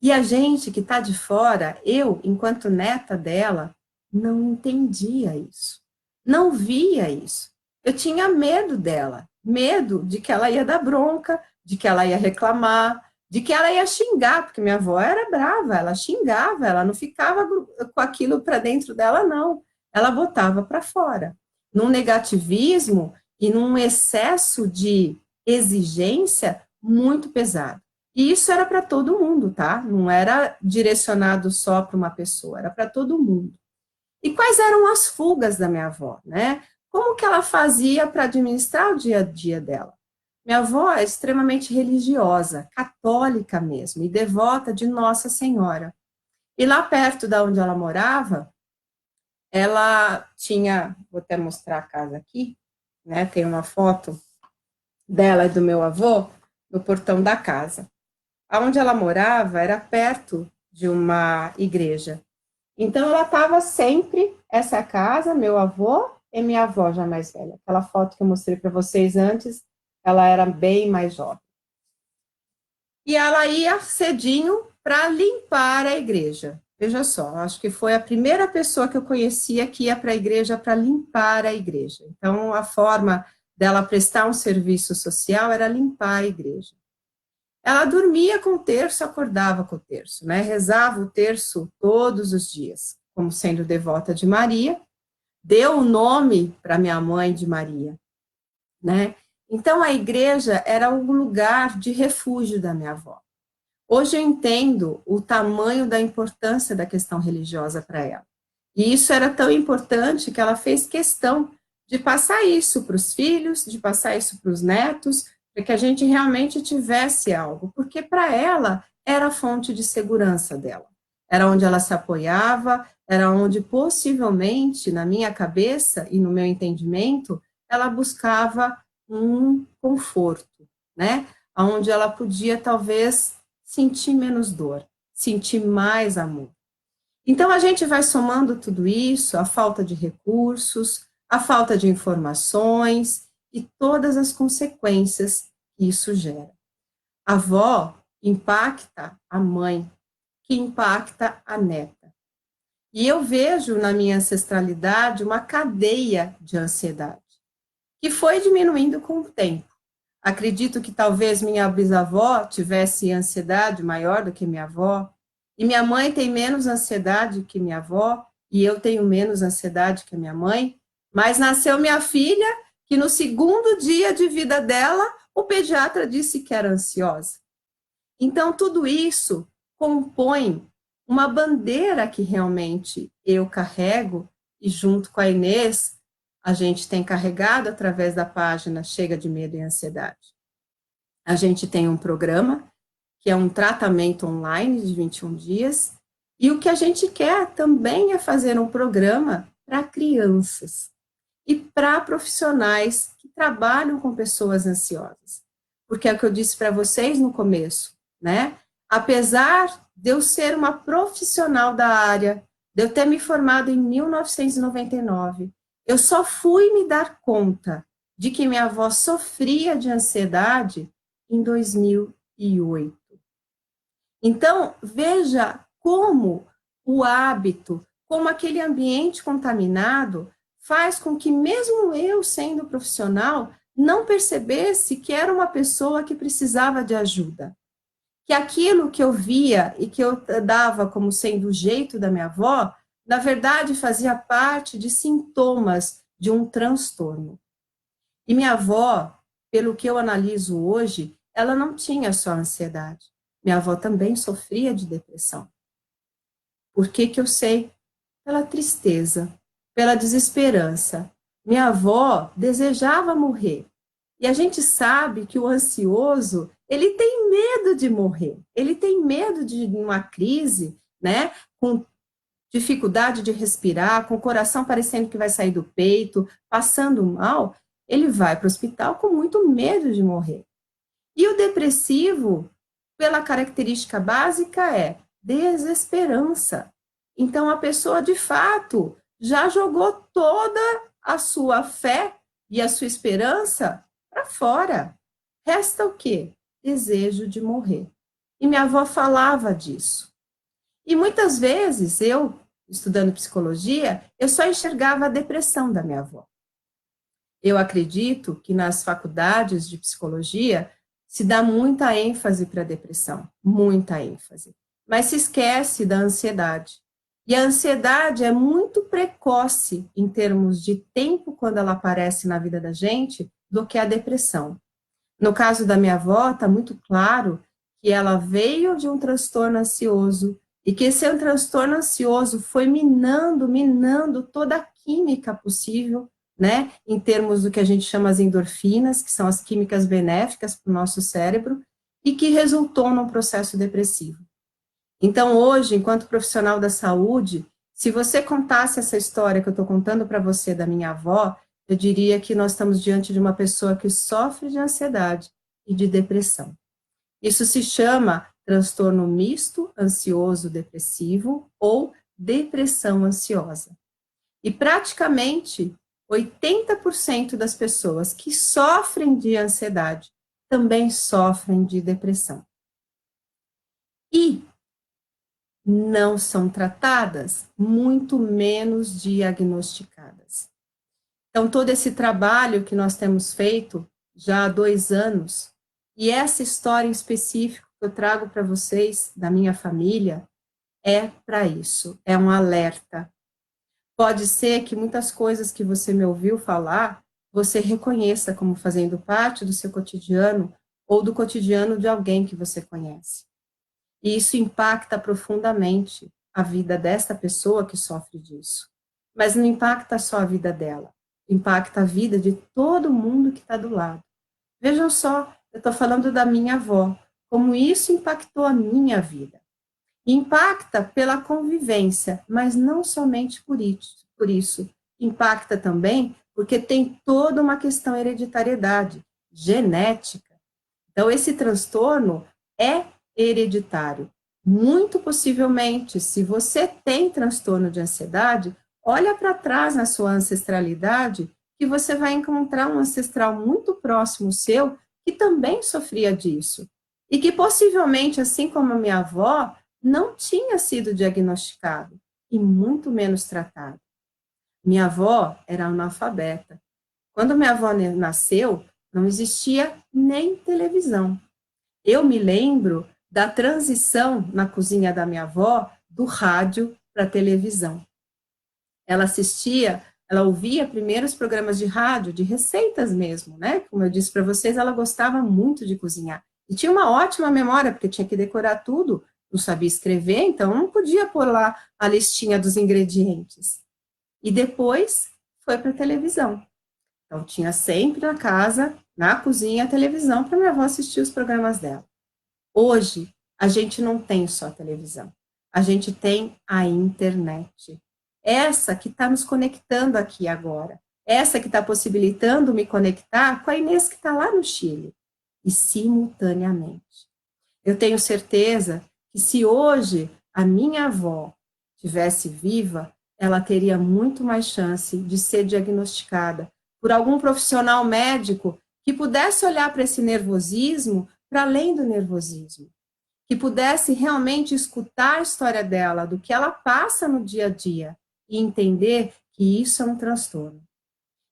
E a gente que está de fora, eu, enquanto neta dela, não entendia isso, não via isso. Eu tinha medo dela, medo de que ela ia dar bronca, de que ela ia reclamar, de que ela ia xingar, porque minha avó era brava, ela xingava, ela não ficava com aquilo para dentro dela, não. Ela botava para fora, num negativismo e num excesso de exigência muito pesado. E isso era para todo mundo, tá? Não era direcionado só para uma pessoa, era para todo mundo. E quais eram as fugas da minha avó, né? Como que ela fazia para administrar o dia a dia dela? Minha avó é extremamente religiosa, católica mesmo, e devota de Nossa Senhora. E lá perto da onde ela morava, ela tinha, vou até mostrar a casa aqui, né? Tem uma foto dela e do meu avô no portão da casa. Onde ela morava era perto de uma igreja. Então, ela estava sempre, essa casa, meu avô e minha avó já mais velha. Aquela foto que eu mostrei para vocês antes, ela era bem mais jovem. E ela ia cedinho para limpar a igreja. Veja só, acho que foi a primeira pessoa que eu conhecia que ia para a igreja para limpar a igreja. Então, a forma dela prestar um serviço social era limpar a igreja. Ela dormia com o terço, acordava com o terço, né? Rezava o terço todos os dias, como sendo devota de Maria, deu o nome para minha mãe de Maria, né? Então a igreja era o lugar de refúgio da minha avó. Hoje eu entendo o tamanho da importância da questão religiosa para ela. E isso era tão importante que ela fez questão de passar isso para os filhos, de passar isso para os netos, para que a gente realmente tivesse algo, porque para ela era a fonte de segurança dela. Era onde ela se apoiava, era onde possivelmente, na minha cabeça e no meu entendimento, ela buscava um conforto, né? Onde ela podia talvez sentir menos dor, sentir mais amor. Então, a gente vai somando tudo isso, a falta de recursos, a falta de informações e todas as consequências que isso gera. A avó impacta a mãe, que impacta a neta. E eu vejo na minha ancestralidade uma cadeia de ansiedade, que foi diminuindo com o tempo. Acredito que talvez minha bisavó tivesse ansiedade maior do que minha avó, e minha mãe tem menos ansiedade que minha avó, e eu tenho menos ansiedade que a minha mãe, mas nasceu minha filha, que no segundo dia de vida dela, o pediatra disse que era ansiosa. Então, tudo isso compõe uma bandeira que realmente eu carrego, e junto com a Inês, a gente tem carregado através da página Chega de Medo e Ansiedade. A gente tem um programa, que é um tratamento online de 21 dias, e o que a gente quer também é fazer um programa para crianças e para profissionais que trabalham com pessoas ansiosas. Porque é o que eu disse para vocês no começo, né? Apesar de eu ser uma profissional da área, de eu ter me formado em 1999, eu só fui me dar conta de que minha avó sofria de ansiedade em 2008. Então, veja como o hábito, como aquele ambiente contaminado, faz com que, mesmo eu sendo profissional, não percebesse que era uma pessoa que precisava de ajuda. Que aquilo que eu via e que eu dava como sendo o jeito da minha avó, na verdade fazia parte de sintomas de um transtorno. E minha avó, pelo que eu analiso hoje, ela não tinha só ansiedade. Minha avó também sofria de depressão. Por que que eu sei? Pela tristeza, pela desesperança. Minha avó desejava morrer. E a gente sabe que o ansioso, ele tem medo de morrer. Ele tem medo de uma crise, né? Com dificuldade de respirar, com o coração parecendo que vai sair do peito, passando mal, ele vai para o hospital com muito medo de morrer. E o depressivo, pela característica básica, é desesperança. Então, a pessoa, de fato, já jogou toda a sua fé e a sua esperança para fora. Resta o quê? Desejo de morrer. E minha avó falava disso. E muitas vezes, eu, estudando psicologia, eu só enxergava a depressão da minha avó. Eu acredito que nas faculdades de psicologia se dá muita ênfase para a depressão, muita ênfase, mas se esquece da ansiedade. E a ansiedade é muito precoce em termos de tempo quando ela aparece na vida da gente, do que a depressão. No caso da minha avó, está muito claro que ela veio de um transtorno ansioso e que esse transtorno ansioso foi minando toda a química possível, né, em termos do que a gente chama as endorfinas, que são as químicas benéficas para o nosso cérebro, e que resultou num processo depressivo. Então, hoje, enquanto profissional da saúde, se você contasse essa história que eu estou contando para você da minha avó, eu diria que nós estamos diante de uma pessoa que sofre de ansiedade e de depressão. Isso se chama transtorno misto ansioso-depressivo ou depressão ansiosa. E praticamente 80% das pessoas que sofrem de ansiedade também sofrem de depressão. E não são tratadas, muito menos diagnosticadas. Então, todo esse trabalho que nós temos feito já há 2 anos, e essa história em específico que eu trago para vocês, da minha família, é para isso, é um alerta. Pode ser que muitas coisas que você me ouviu falar, você reconheça como fazendo parte do seu cotidiano ou do cotidiano de alguém que você conhece. E isso impacta profundamente a vida dessa pessoa que sofre disso. Mas não impacta só a vida dela, impacta a vida de todo mundo que está do lado. Vejam só, eu estou falando da minha avó, como isso impactou a minha vida. Impacta pela convivência, mas não somente por isso. Impacta também porque tem toda uma questão hereditariedade, genética. Então, esse transtorno é hereditário. Muito possivelmente, se você tem transtorno de ansiedade, olha para trás na sua ancestralidade que você vai encontrar um ancestral muito próximo seu que também sofria disso. E que possivelmente, assim como a minha avó, não tinha sido diagnosticado e muito menos tratado. Minha avó era analfabeta. Quando minha avó nasceu, não existia nem televisão. Eu me lembro da transição na cozinha da minha avó do rádio para a televisão. Ela assistia, ela ouvia primeiro os programas de rádio, de receitas mesmo, né? Como eu disse para vocês, ela gostava muito de cozinhar. E tinha uma ótima memória, porque tinha que decorar tudo, não sabia escrever, então não podia pôr lá a listinha dos ingredientes. E depois foi para a televisão. Então tinha sempre na casa, na cozinha, a televisão para minha avó assistir os programas dela. Hoje, a gente não tem só a televisão, a gente tem a internet. Essa que está nos conectando aqui agora, essa que está possibilitando me conectar com a Inês que está lá no Chile, e simultaneamente. Eu tenho certeza que se hoje a minha avó tivesse viva, ela teria muito mais chance de ser diagnosticada por algum profissional médico que pudesse olhar para esse nervosismo para além do nervosismo, que pudesse realmente escutar a história dela, do que ela passa no dia a dia, e entender que isso é um transtorno.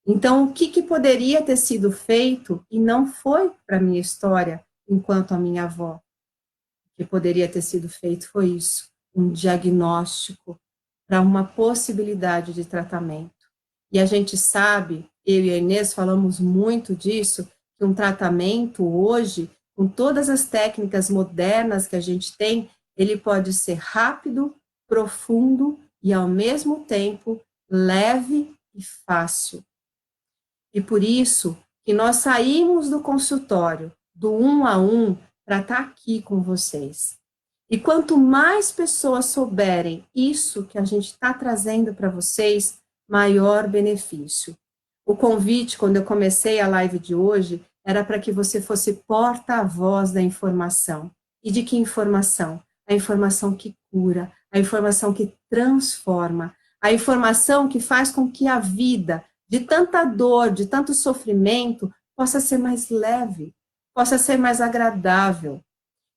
Então, o que poderia ter sido feito e não foi para a minha história, enquanto a minha avó? O que poderia ter sido feito foi isso, um diagnóstico para uma possibilidade de tratamento. E a gente sabe, eu e a Inês falamos muito disso, que um tratamento hoje, com todas as técnicas modernas que a gente tem, ele pode ser rápido, profundo e, ao mesmo tempo, leve e fácil. E por isso que nós saímos do consultório, do 1 a 1, para estar aqui com vocês. E quanto mais pessoas souberem isso que a gente está trazendo para vocês, maior benefício. O convite, quando eu comecei a live de hoje, era para que você fosse porta-voz da informação. E de que informação? A informação que cura, a informação que transforma, a informação que faz com que a vida, de tanta dor, de tanto sofrimento, possa ser mais leve, possa ser mais agradável.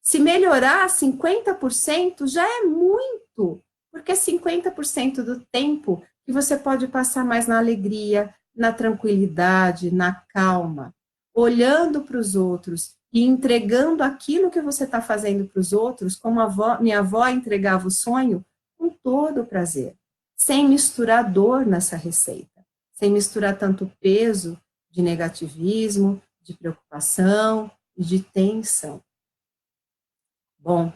Se melhorar 50% já é muito, porque 50% do tempo que você pode passar mais na alegria, na tranquilidade, na calma, olhando para os outros e entregando aquilo que você está fazendo para os outros, como minha avó entregava o sonho, com todo o prazer, sem misturar dor nessa receita, sem misturar tanto peso de negativismo, de preocupação e de tensão. Bom,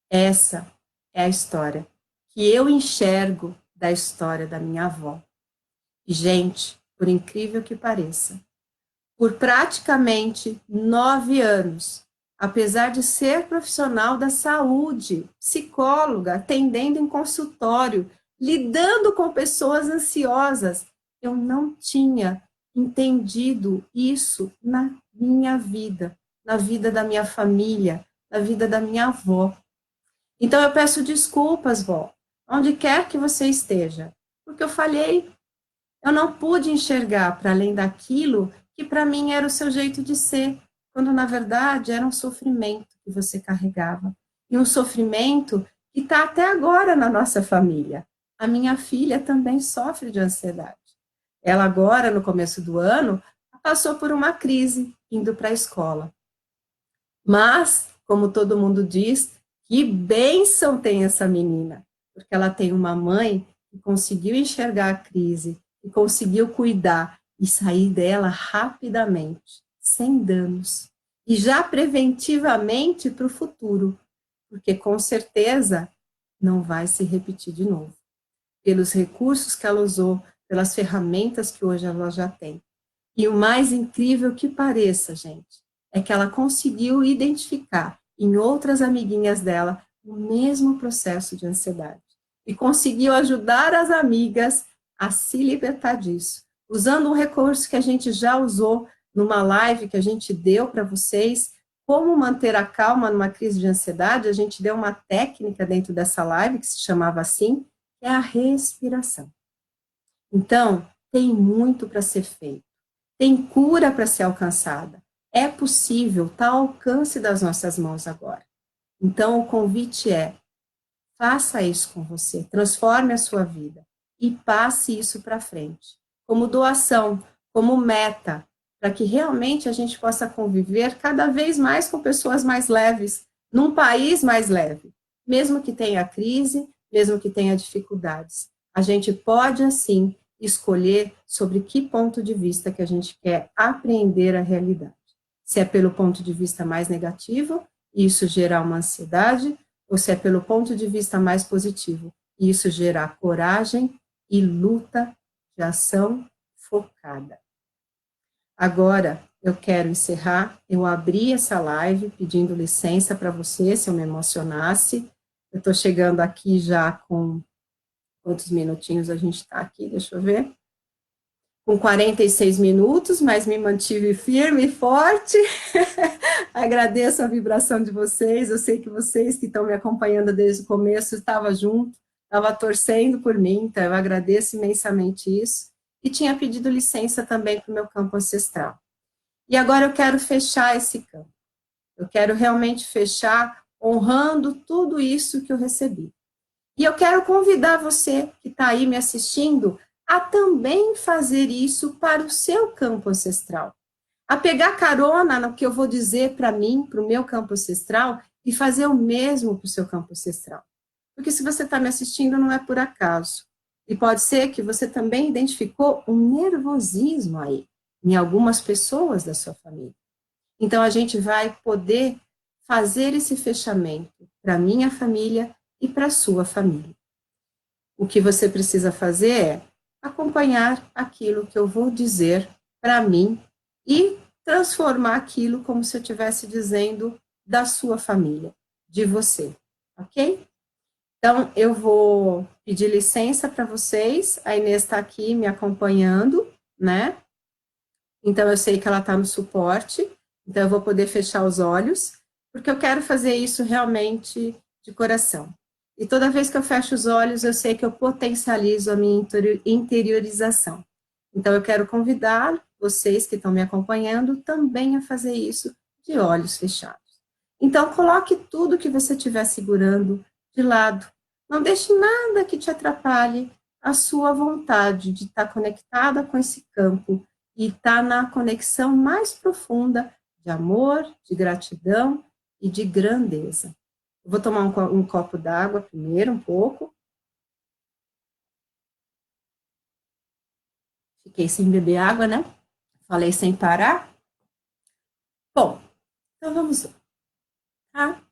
essa é a história que eu enxergo da história da minha avó. E, gente, por incrível que pareça, por praticamente 9 anos, apesar de ser profissional da saúde, psicóloga, atendendo em consultório, lidando com pessoas ansiosas, eu não tinha entendido isso na minha vida, na vida da minha família, na vida da minha avó. Então eu peço desculpas, vó, onde quer que você esteja, porque eu falhei. Eu não pude enxergar para além daquilo que para mim era o seu jeito de ser, quando na verdade era um sofrimento que você carregava. E um sofrimento que está até agora na nossa família. A minha filha também sofre de ansiedade. Ela agora, no começo do ano, passou por uma crise indo para a escola. Mas, como todo mundo diz, que bênção tem essa menina, porque ela tem uma mãe que conseguiu enxergar a crise, que conseguiu cuidar e sair dela rapidamente, sem danos, e já preventivamente para o futuro, porque com certeza não vai se repetir de novo, pelos recursos que ela usou, pelas ferramentas que hoje ela já tem. E o mais incrível que pareça, gente, é que ela conseguiu identificar em outras amiguinhas dela o mesmo processo de ansiedade. E conseguiu ajudar as amigas a se libertar disso, usando um recurso que a gente já usou numa live que a gente deu para vocês, como manter a calma numa crise de ansiedade, a gente deu uma técnica dentro dessa live, que se chamava assim, que é a respiração. Então, tem muito para ser feito. Tem cura para ser alcançada. É possível, está ao alcance das nossas mãos agora. Então, o convite é, faça isso com você, transforme a sua vida e passe isso para frente, como doação, como meta, para que realmente a gente possa conviver cada vez mais com pessoas mais leves, num país mais leve, mesmo que tenha crise, mesmo que tenha dificuldades. A gente pode, assim, escolher sobre que ponto de vista que a gente quer apreender a realidade. Se é pelo ponto de vista mais negativo, e isso gerar uma ansiedade, ou se é pelo ponto de vista mais positivo, e isso gerar coragem e luta de ação focada. Agora, eu quero encerrar, eu abri essa live pedindo licença para você, se eu me emocionasse, eu estou chegando aqui já com, quantos minutinhos a gente está aqui, deixa eu ver, com 46 minutos, mas me mantive firme e forte. Agradeço a vibração de vocês, eu sei que vocês que estão me acompanhando desde o começo estavam junto, estava torcendo por mim, então eu agradeço imensamente isso, e tinha pedido licença também para o meu campo ancestral. E agora eu quero fechar esse campo, eu quero realmente fechar honrando tudo isso que eu recebi. E eu quero convidar você que está aí me assistindo a também fazer isso para o seu campo ancestral. A pegar carona no que eu vou dizer para mim, para o meu campo ancestral, e fazer o mesmo para o seu campo ancestral. Porque se você está me assistindo, não é por acaso. E pode ser que você também identificou um nervosismo aí, em algumas pessoas da sua família. Então, a gente vai poder fazer esse fechamento para a minha família e para a sua família. O que você precisa fazer é acompanhar aquilo que eu vou dizer para mim e transformar aquilo como se eu estivesse dizendo da sua família, de você, ok? Então, eu vou pedir licença para vocês, a Inês está aqui me acompanhando, né? Então, eu sei que ela está no suporte, então eu vou poder fechar os olhos, porque eu quero fazer isso realmente de coração. E toda vez que eu fecho os olhos, eu sei que eu potencializo a minha interiorização. Então, eu quero convidar vocês que estão me acompanhando também a fazer isso de olhos fechados. Então, coloque tudo que você estiver segurando de lado. Não deixe nada que te atrapalhe a sua vontade de estar conectada com esse campo e estar na conexão mais profunda de amor, de gratidão e de grandeza. Eu vou tomar um copo d'água primeiro, um pouco. Fiquei sem beber água, né? Falei sem parar. Bom, então vamos lá, tá?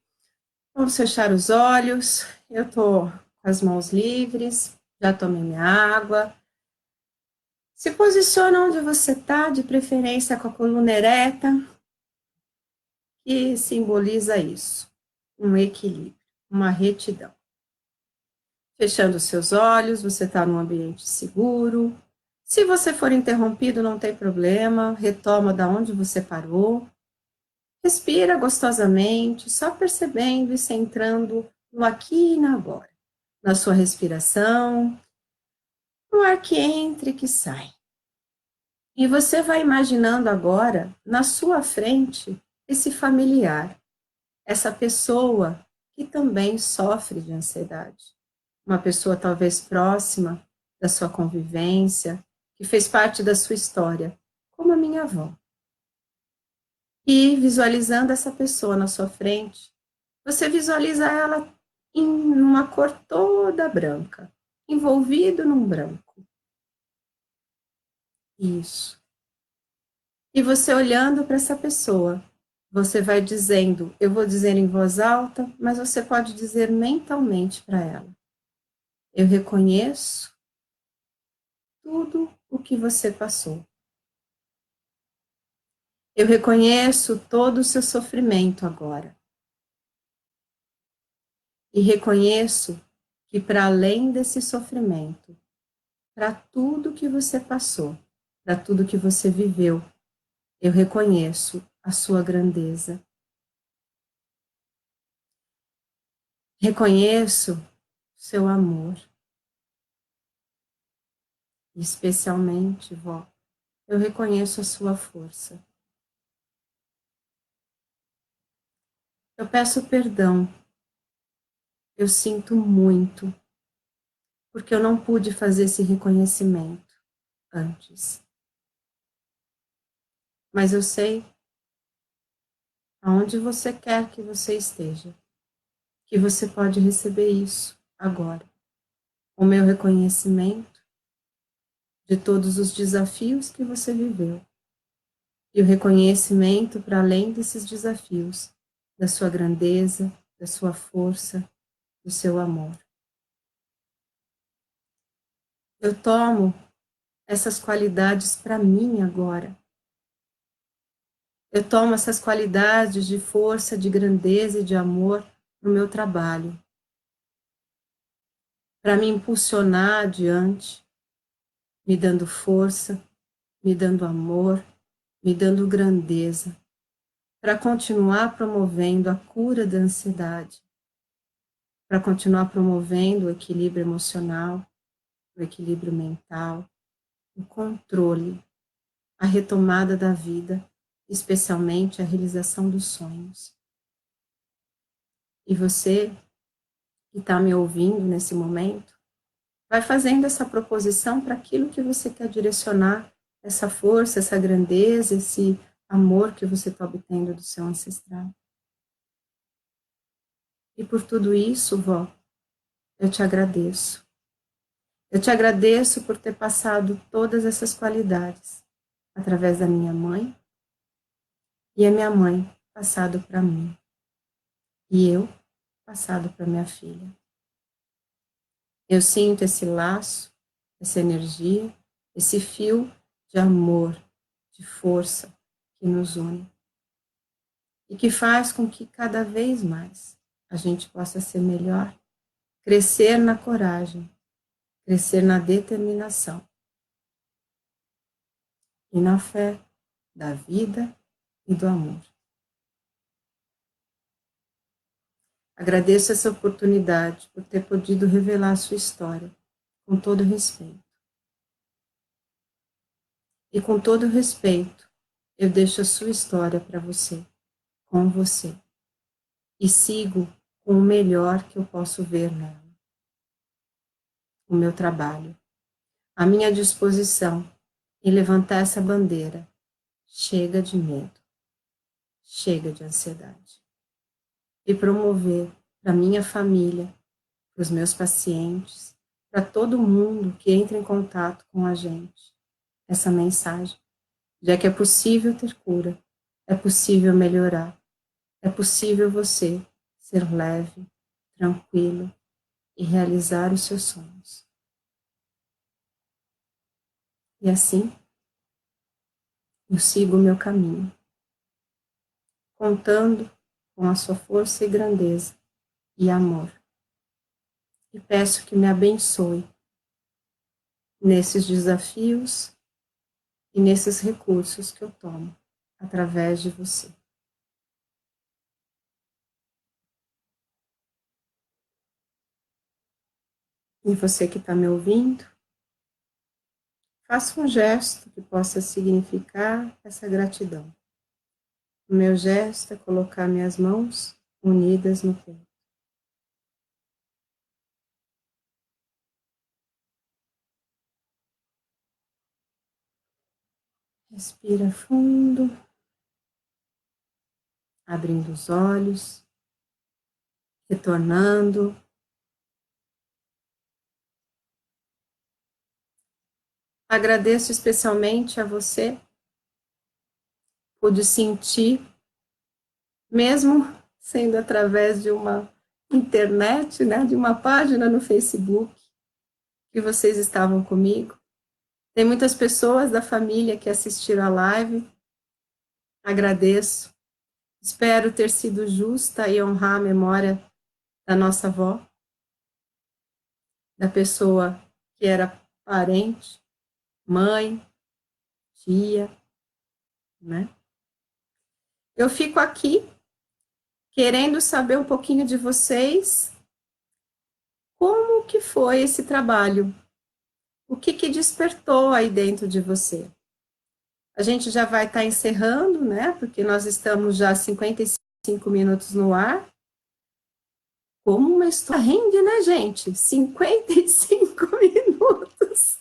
Vamos fechar os olhos. Eu tô com as mãos livres, já tomei minha água. Se posiciona onde você está, de preferência com a coluna ereta, que simboliza isso, um equilíbrio, uma retidão. Fechando os seus olhos, você está num ambiente seguro. Se você for interrompido, não tem problema, retoma da onde você parou. Respira gostosamente, só percebendo e centrando no aqui e no agora, na sua respiração, no ar que entra e que sai. E você vai imaginando agora, na sua frente, esse familiar, essa pessoa que também sofre de ansiedade. Uma pessoa talvez próxima da sua convivência, que fez parte da sua história, como a minha avó. E visualizando essa pessoa na sua frente, você visualiza ela em uma cor toda branca, envolvido num branco. Isso. E você olhando para essa pessoa, você vai dizendo, eu vou dizer em voz alta, mas você pode dizer mentalmente para ela. Eu reconheço tudo o que você passou. Eu reconheço todo o seu sofrimento agora. E reconheço que para além desse sofrimento, para tudo que você passou, para tudo que você viveu, eu reconheço a sua grandeza. Reconheço seu amor. Especialmente, vó, eu reconheço a sua força. Eu peço perdão. Eu sinto muito, porque eu não pude fazer esse reconhecimento antes. Mas eu sei aonde você quer que você esteja, que você pode receber isso agora. O meu reconhecimento de todos os desafios que você viveu e o reconhecimento para além desses desafios, da sua grandeza, da sua força, do seu amor. Eu tomo essas qualidades para mim agora. Eu tomo essas qualidades de força, de grandeza e de amor no meu trabalho, para me impulsionar adiante, me dando força, me dando amor, me dando grandeza, para continuar promovendo a cura da ansiedade, para continuar promovendo o equilíbrio emocional, o equilíbrio mental, o controle, a retomada da vida, especialmente a realização dos sonhos. E você que está me ouvindo nesse momento, vai fazendo essa proposição para aquilo que você quer direcionar, essa força, essa grandeza, esse amor que você está obtendo do seu ancestral. E por tudo isso, vó, eu te agradeço. Eu te agradeço por ter passado todas essas qualidades através da minha mãe e a minha mãe passado para mim e eu passado para minha filha. Eu sinto esse laço, essa energia, esse fio de amor, de força que nos une e que faz com que cada vez mais a gente possa ser melhor, crescer na coragem, crescer na determinação e na fé da vida e do amor. Agradeço essa oportunidade por ter podido revelar a sua história com todo respeito. E com todo respeito, eu deixo a sua história para você, com você, e sigo com o melhor que eu posso ver nela. O meu trabalho, a minha disposição em levantar essa bandeira. Chega de medo, chega de ansiedade. E promover para minha família, para os meus pacientes, para todo mundo que entra em contato com a gente, essa mensagem, já que é possível ter cura, é possível melhorar, é possível você ser leve, tranquilo e realizar os seus sonhos. E assim, eu sigo o meu caminho, contando com a sua força e grandeza e amor. E peço que me abençoe nesses desafios e nesses recursos que eu tomo através de você. E você que está me ouvindo, faça um gesto que possa significar essa gratidão. O meu gesto é colocar minhas mãos unidas no peito. Respira fundo, abrindo os olhos, retornando. Agradeço especialmente a você por sentir, mesmo sendo através de uma internet, né, de uma página no Facebook, que vocês estavam comigo. Tem muitas pessoas da família que assistiram a live. Agradeço. Espero ter sido justa e honrar a memória da nossa avó, da pessoa que era parente, mãe, tia, né? Eu fico aqui querendo saber um pouquinho de vocês como que foi esse trabalho? O que que despertou aí dentro de você? A gente já vai estar encerrando, né? Porque nós estamos já 55 minutos no ar. Como uma história rende, né, gente? 55 minutos.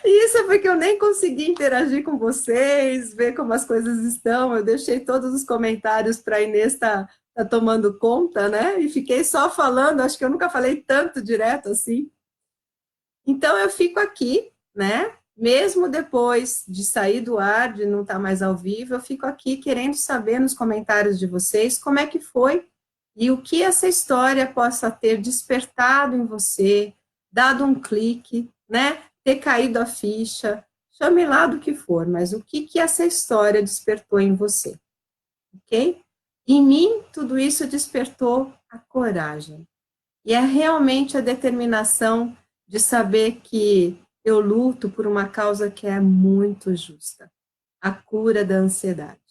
E isso é porque eu nem consegui interagir com vocês, ver como as coisas estão. Eu deixei todos os comentários para a Inês tá tomando conta, né? E fiquei só falando, acho que eu nunca falei tanto direto assim. Então eu fico aqui, né? Mesmo depois de sair do ar, de não estar mais ao vivo, eu fico aqui querendo saber nos comentários de vocês como é que foi e o que essa história possa ter despertado em você, dado um clique, né? Ter caído a ficha, chame lá do que for, mas o que que essa história despertou em você, ok? Em mim, tudo isso despertou a coragem. E é realmente a determinação de saber que eu luto por uma causa que é muito justa, a cura da ansiedade.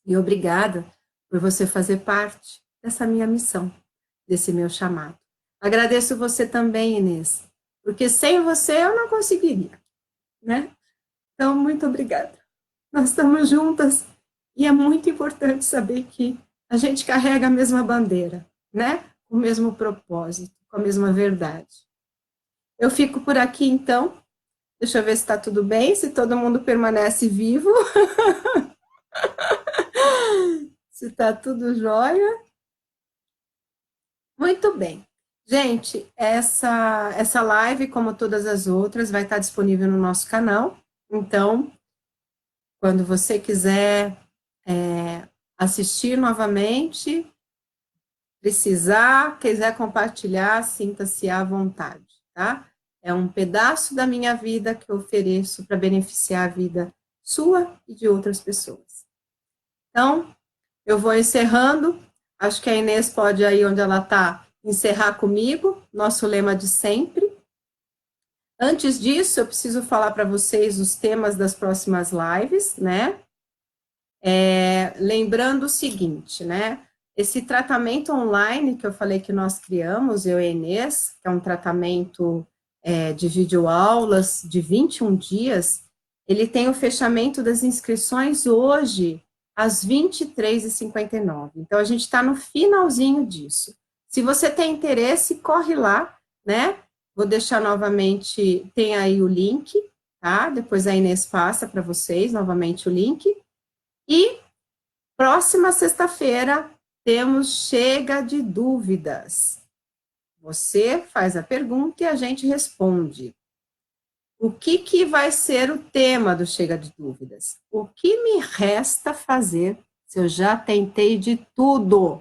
E obrigada por você fazer parte dessa minha missão, desse meu chamado. Agradeço você também, Inês, porque sem você eu não conseguiria, né? Então, muito obrigada. Nós estamos juntas e é muito importante saber que a gente carrega a mesma bandeira, né? O mesmo propósito, com a mesma verdade. Eu fico por aqui, então. Deixa eu ver se está tudo bem, se todo mundo permanece vivo, se está tudo jóia. Muito bem. Gente, essa live, como todas as outras, vai estar disponível no nosso canal. Então, quando você quiser assistir novamente, quiser compartilhar, sinta-se à vontade, tá? É um pedaço da minha vida que eu ofereço para beneficiar a vida sua e de outras pessoas. Então, eu vou encerrando. Acho que a Inês pode, aí onde ela está, encerrar comigo, nosso lema de sempre. Antes disso, eu preciso falar para vocês os temas das próximas lives, né? Lembrando o seguinte, né? Esse tratamento online que eu falei que nós criamos, eu e a Inês, que é um tratamento de videoaulas de 21 dias, ele tem o fechamento das inscrições hoje, às 23h59. Então, a gente está no finalzinho disso. Se você tem interesse, corre lá, né? Vou deixar novamente, tem aí o link, tá? Depois a Inês passa para vocês novamente o link. E próxima sexta-feira temos Chega de Dúvidas. Você faz a pergunta e a gente responde. O que, que vai ser o tema do Chega de Dúvidas? O que me resta fazer se eu já tentei de tudo?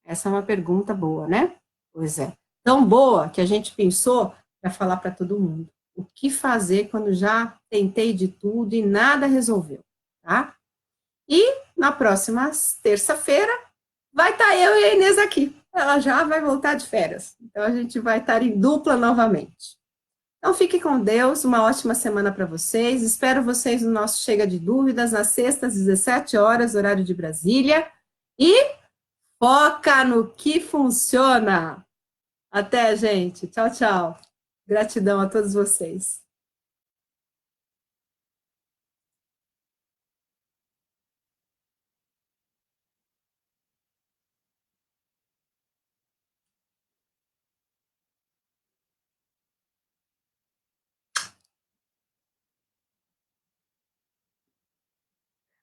Essa é uma pergunta boa, né? Pois é. Tão boa que a gente pensou para falar para todo mundo. O que fazer quando já tentei de tudo e nada resolveu, tá? E na próxima terça-feira vai estar eu e a Inês aqui. Ela já vai voltar de férias. Então a gente vai estar em dupla novamente. Então fique com Deus, uma ótima semana para vocês. Espero vocês no nosso Chega de Dúvidas, nas sextas, 17 horas, horário de Brasília. E foca no que funciona. Até, gente. Tchau, tchau. Gratidão a todos vocês.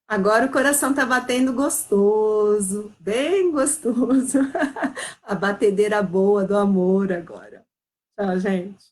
Agora o coração tá batendo gostoso, bem gostoso. A batedeira boa do amor agora. Tchau, gente.